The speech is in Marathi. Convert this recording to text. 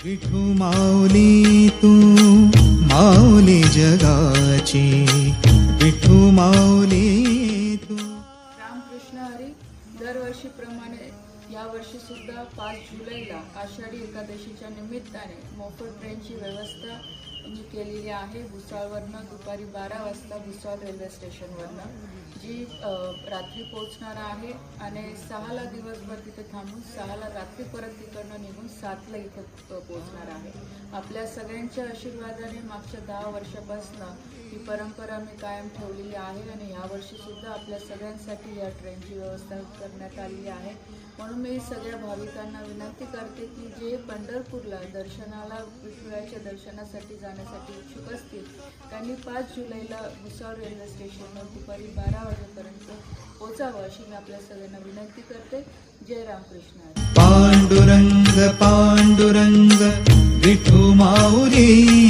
विठू माऊली तू माऊली जगाची, विठू माऊली तू. रामकृष्ण हरी. दरवर्षीप्रमाणे यावर्षी सुद्धा 5 जुलैला आषाढी एकादशीच्या निमित्ताने मोफत ट्रेनची व्यवस्था मी केलेली आहे. भुसावळवरनं दुपारी 12 वाजता भुसावळ रेल्वे स्टेशनवरनं, जी रात्री पोहोचणार आहे आणि 6ला दिवसभर तिथे थांबून 6ला रात्री परत तिकडनं निघून 7ला इथं पोहोचणार आहे. आपल्या सगळ्यांच्या आशीर्वादाने मागच्या 10 वर्षापासून ही परंपरा मी कायम ठेवलेली आहे आणि यावर्षीसुद्धा आपल्या सगळ्यांसाठी या ट्रेनची व्यवस्था करण्यात आलेली आहे. म्हणून मी सगळ्या भाविकांना विनंती करते की जे पंढरपूरला दर्शनाला विठुरायाच्या दर्शनासाठी जाण्यासाठी इच्छुक असतील त्यांनी 5 जुलैला भुसावळ रेल्वे स्टेशनवर दुपारी 12 वाजेपर्यंत पोचावं अशी मी आपल्या सगळ्यांना विनंती करते. जय रामकृष्ण. पांडुरंग पांडुरंग विठू माऊली